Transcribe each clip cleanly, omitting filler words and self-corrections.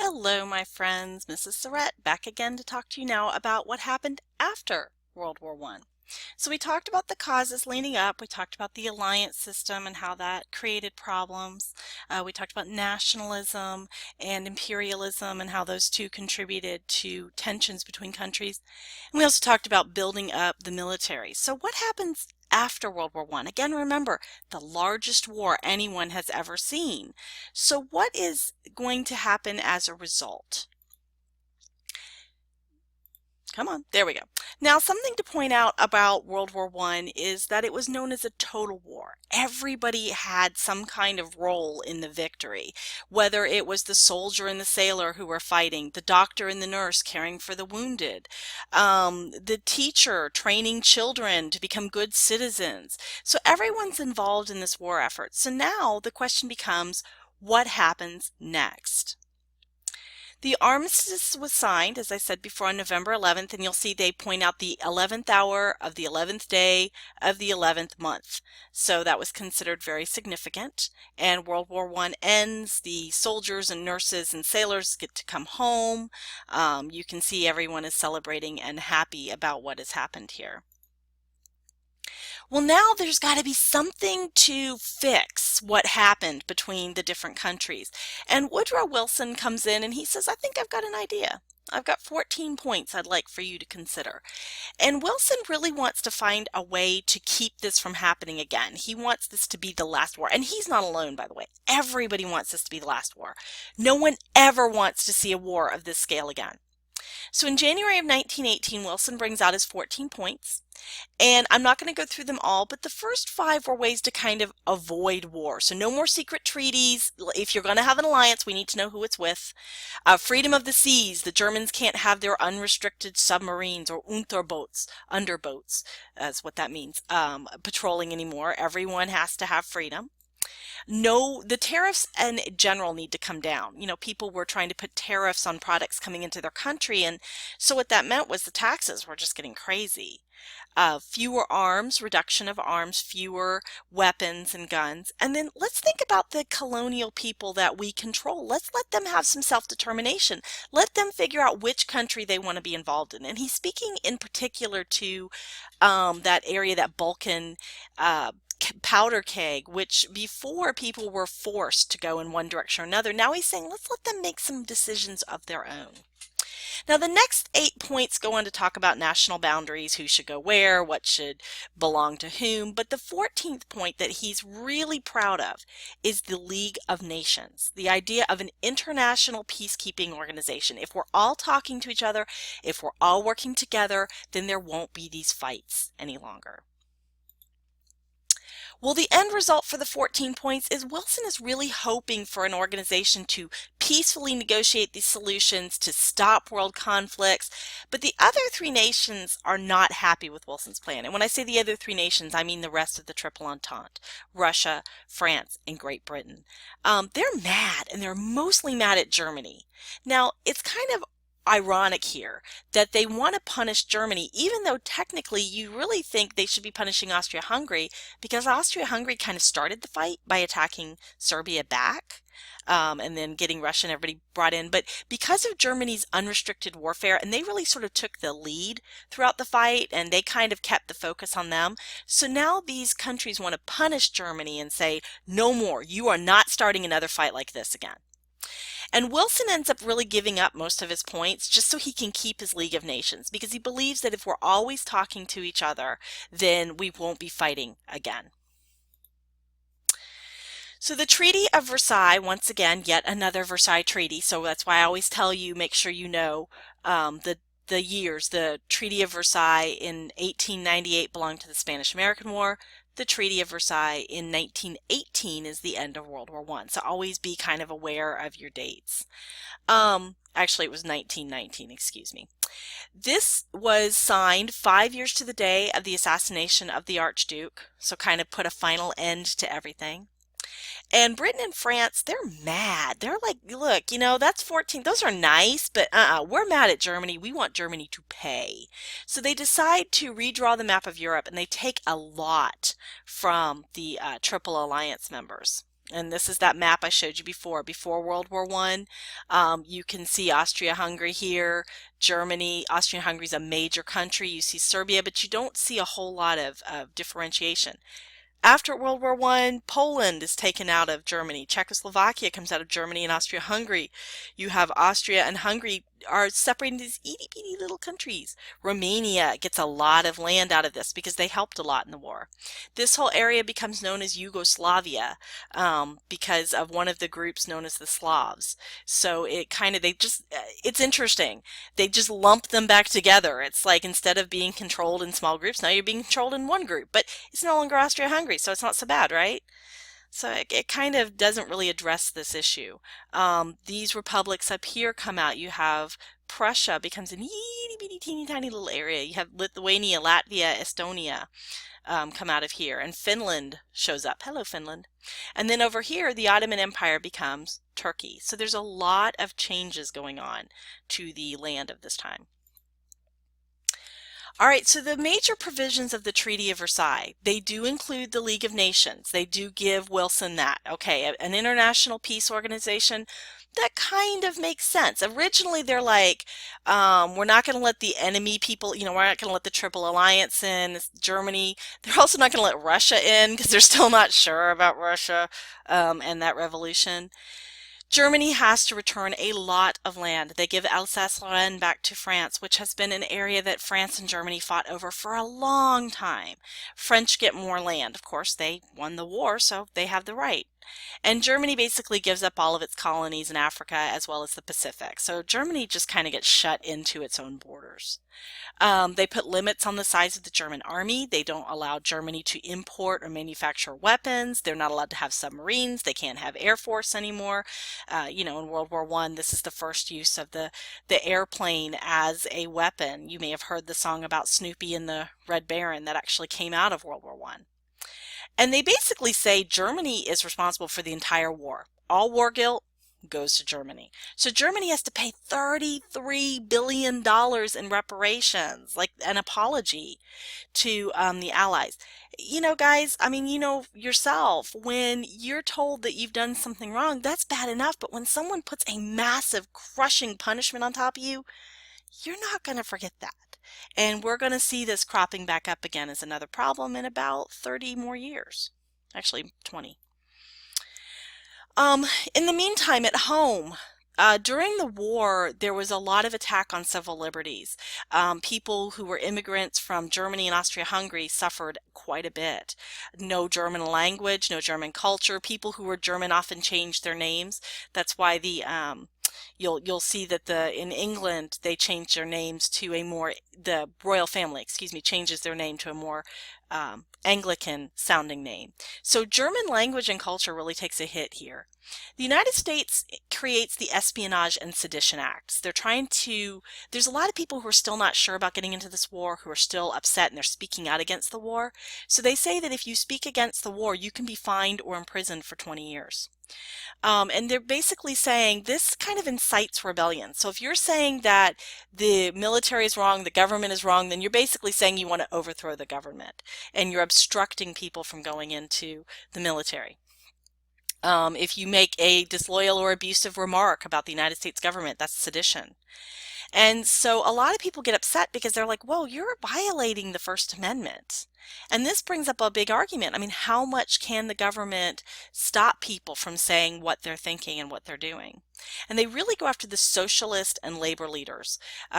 Hello, my friends. Mrs. Surratt back again to talk to you now about what happened after World War I. So we talked about the causes leading up. We talked about the alliance system and how that created problems. We talked about nationalism and imperialism and how those two contributed to tensions between countries. And we also talked about building up the military. So what happens after World War I? Again, remember, the largest war anyone has ever seen. So what is going to happen as a result? Come on, there we go. Now, something to point out about World War I is that it was known as a total war. Everybody had some kind of role in the victory, whether it was the soldier and the sailor who were fighting, the doctor and the nurse caring for the wounded, the teacher training children to become good citizens. So everyone's involved in this war effort. So now the question becomes, what happens next? The armistice was signed, as I said before, on November 11th, and you'll see they point out the 11th hour of the 11th day of the 11th month. So that was considered very significant. And World War I ends. The soldiers and nurses and sailors get to come home. You can see everyone is celebrating and happy about what has happened here. Well, now there's got to be something to fix what happened between the different countries. And Woodrow Wilson comes in and he says, I think I've got an idea. I've got 14 points I'd like for you to consider. And Wilson really wants to find a way to keep this from happening again. He wants this to be the last war. And he's not alone, by the way. Everybody wants this to be the last war. No one ever wants to see a war of this scale again. So in January of 1918, Wilson brings out his 14 points. And I'm not going to go through them all, but the first 5 were ways to kind of avoid war. So no more secret treaties. If you're going to have an alliance, we need to know who it's with. Freedom of the seas. The Germans can't have their unrestricted submarines or Unterboats, underboats, that's what that means, patrolling anymore. Everyone has to have freedom. No, the tariffs in general need to come down. You know, people were trying to put tariffs on products coming into their country, and so what that meant was the taxes were just getting crazy. Fewer arms, reduction of arms, fewer weapons and guns. And then let's think about the colonial people that we control. Let's let them have some self-determination. Let them figure out which country they want to be involved in. And he's speaking in particular to that area, that Balkan powder keg, which before people were forced to go in one direction or another. Now he's saying, let's let them make some decisions of their own. Now the next 8 points go on to talk about national boundaries, who should go where, what should belong to whom, but the 14th point that he's really proud of is the League of Nations, the idea of an international peacekeeping organization. If we're all talking to each other, if we're all working together, then there won't be these fights any longer. Well, the end result for the 14 points is Wilson is really hoping for an organization to peacefully negotiate these solutions to stop world conflicts, but the other 3 nations are not happy with Wilson's plan. And when I say the other 3 nations, I mean the rest of the Triple Entente, Russia, France, and Great Britain. They're mad, and they're mostly mad at Germany. Now, it's kind of ironic here that they want to punish Germany, even though technically you really think they should be punishing Austria-Hungary, because Austria-Hungary kind of started the fight by attacking Serbia back and then getting Russia and everybody brought in. But because of Germany's unrestricted warfare, and they really sort of took the lead throughout the fight, and they kind of kept the focus on them. So now these countries want to punish Germany and say, no more, you are not starting another fight like this again. And Wilson ends up really giving up most of his points just so he can keep his League of Nations, because he believes that if we're always talking to each other, then we won't be fighting again. So the Treaty of Versailles, once again, yet another Versailles Treaty. So that's why I always tell you, make sure you know the years. The Treaty of Versailles in 1898 belonged to the Spanish-American War. The Treaty of Versailles in 1918 is the end of World War I. So always be kind of aware of your dates. Actually, it was 1919, excuse me. This was signed 5 years to the day of the assassination of the Archduke. So kind of put a final end to everything. And Britain and France, they're mad. They're like, look, you know, that's 14. Those are nice, but we're mad at Germany. We want Germany to pay. So they decide to redraw the map of Europe, and they take a lot from the Triple Alliance members. And this is that map I showed you before World War One. You can see Austria-Hungary here, Germany. Austria-Hungary is a major country. You see Serbia, but you don't see a whole lot of differentiation. After World War One, Poland is taken out of Germany. Czechoslovakia comes out of Germany and Austria-Hungary. You have Austria and Hungary are separated into these itty-bitty little countries. Romania gets a lot of land out of this because they helped a lot in the war. This whole area becomes known as Yugoslavia because of one of the groups known as the Slavs. So it kind of, it's interesting. They just lump them back together. It's like instead of being controlled in small groups, now you're being controlled in one group. But it's no longer Austria-Hungary, so it's not so bad, right? So it kind of doesn't really address this issue. These republics up here come out. You have Prussia becomes an itty bitty teeny tiny little area. You have Lithuania, Latvia, Estonia come out of here, and Finland shows up. Hello, Finland. And then over here, the Ottoman Empire becomes Turkey. So there's a lot of changes going on to the land of this time. All right, so the major provisions of the Treaty of Versailles, they do include the League of Nations. They do give Wilson that. Okay, an international peace organization, that kind of makes sense. Originally, they're like, we're not going to let the enemy people, we're not going to let the Triple Alliance in, Germany. They're also not going to let Russia in because they're still not sure about Russia and that revolution. Germany has to return a lot of land. They give Alsace-Lorraine back to France, which has been an area that France and Germany fought over for a long time. French get more land. Of course, they won the war, so they have the right. And Germany basically gives up all of its colonies in Africa as well as the Pacific. So Germany just kind of gets shut into its own borders. They put limits on the size of the German army. They don't allow Germany to import or manufacture weapons. They're not allowed to have submarines. They can't have air force anymore. In World War One, this is the first use of the airplane as a weapon. You may have heard the song about Snoopy and the Red Baron that actually came out of World War One. And they basically say Germany is responsible for the entire war. All war guilt goes to Germany. So Germany has to pay $33 billion in reparations, like an apology to the Allies. Guys, yourself, when you're told that you've done something wrong, that's bad enough. But when someone puts a massive crushing punishment on top of you, you're not going to forget that. And we're going to see this cropping back up again as another problem in about 30 more years. Actually, 20. In the meantime, at home, during the war, there was a lot of attack on civil liberties. People who were immigrants from Germany and Austria-Hungary suffered quite a bit. No German language, no German culture. People who were German often changed their names. That's why you'll see that in England they changed their names to the royal family, changes their name to a more Anglican sounding name. So German language and culture really takes a hit here. The United States creates the Espionage and Sedition Acts. There's a lot of people who are still not sure about getting into this war, who are still upset, and they're speaking out against the war. So they say that if you speak against the war, you can be fined or imprisoned for 20 years. And they're basically saying this kind of incites rebellion. So if you're saying that the military is wrong, the government is wrong, then you're basically saying you want to overthrow the government and you're obstructing people from going into the military. If you make a disloyal or abusive remark about the United States government, that's sedition. And so a lot of people get upset because they're like, whoa, you're violating the First Amendment. And this brings up a big argument. I mean, how much can the government stop people from saying what they're thinking and what they're doing? And they really go after the socialist and labor leaders.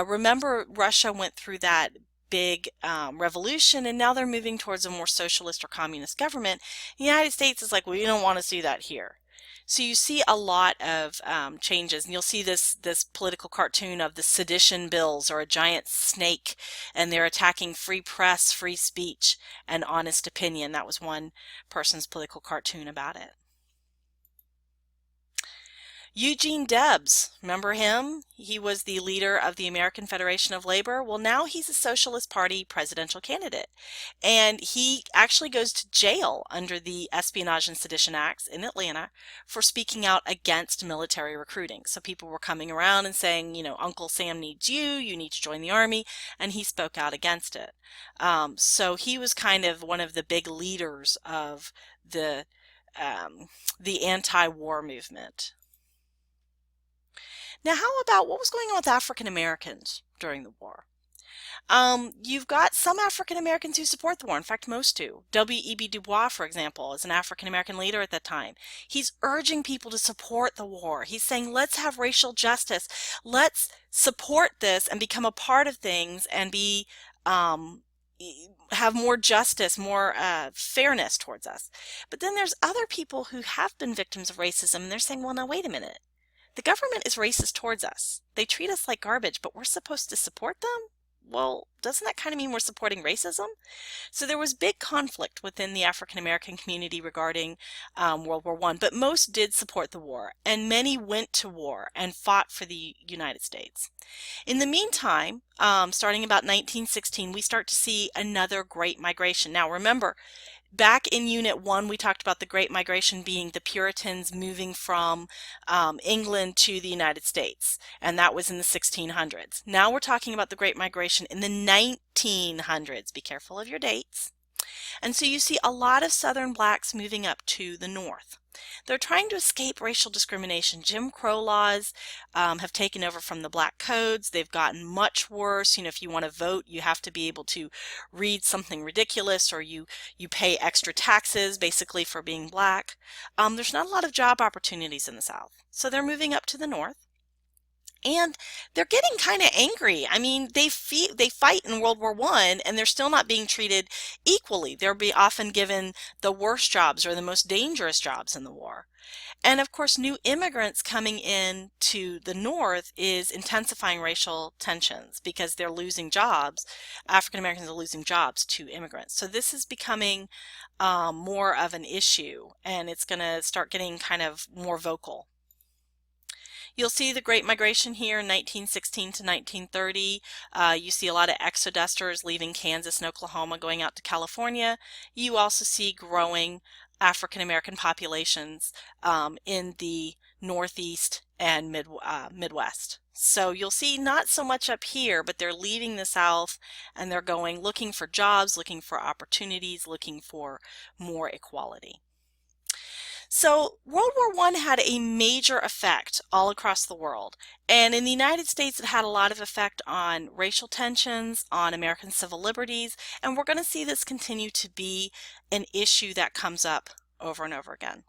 Remember, Russia went through that big revolution, and now they're moving towards a more socialist or communist government. The United States is like, well, you don't want to see that here. So you see a lot of changes, and you'll see this political cartoon of the sedition bills or a giant snake, and they're attacking free press, free speech, and honest opinion. That was one person's political cartoon about it. Eugene Debs, remember him? He was the leader of the American Federation of Labor. Well, now he's a Socialist Party presidential candidate. And he actually goes to jail under the Espionage and Sedition Acts in Atlanta for speaking out against military recruiting. So people were coming around and saying, Uncle Sam needs you, you need to join the army, and he spoke out against it. So he was kind of one of the big leaders of the um, the anti-war movement. Now, how about what was going on with African Americans during the war? You've got some African Americans who support the war. In fact, most do. W.E.B. Du Bois, for example, is an African American leader at that time. He's urging people to support the war. He's saying, let's have racial justice. Let's support this and become a part of things and be have more justice, more fairness towards us. But then there's other people who have been victims of racism, and they're saying, well, now wait a minute. The government is racist towards us. They treat us like garbage, but we're supposed to support them? Well, doesn't that kind of mean we're supporting racism? So there was big conflict within the African American community regarding World War I, but most did support the war, and many went to war and fought for the United States. In the meantime, starting about 1916, we start to see another Great Migration. Now remember, back in Unit 1, we talked about the Great Migration being the Puritans moving from England to the United States, and that was in the 1600s. Now we're talking about the Great Migration in the 1900s. Be careful of your dates. And so you see a lot of Southern blacks moving up to the north. They're trying to escape racial discrimination. Jim Crow laws have taken over from the black codes. They've gotten much worse. You know, if you want to vote, you have to be able to read something ridiculous, or you pay extra taxes basically for being black. There's not a lot of job opportunities in the South. So they're moving up to the north. And they're getting kind of angry. I mean, they fight in World War I, and they're still not being treated equally. They're often given the worst jobs or the most dangerous jobs in the war. And of course, new immigrants coming in to the North is intensifying racial tensions because they're losing jobs. African Americans are losing jobs to immigrants. So this is becoming more of an issue, and it's going to start getting kind of more vocal. You'll see the Great Migration here in 1916 to 1930. You see a lot of exodusters leaving Kansas and Oklahoma going out to California. You also see growing African American populations in the Northeast and Midwest. So you'll see not so much up here, but they're leaving the South and they're going looking for jobs, looking for opportunities, looking for more equality. So World War I had a major effect all across the world. And in the United States, it had a lot of effect on racial tensions, on American civil liberties, and we're going to see this continue to be an issue that comes up over and over again.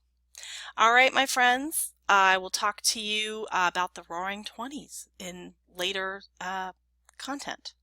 All right, my friends, I will talk to you about the Roaring Twenties in later content.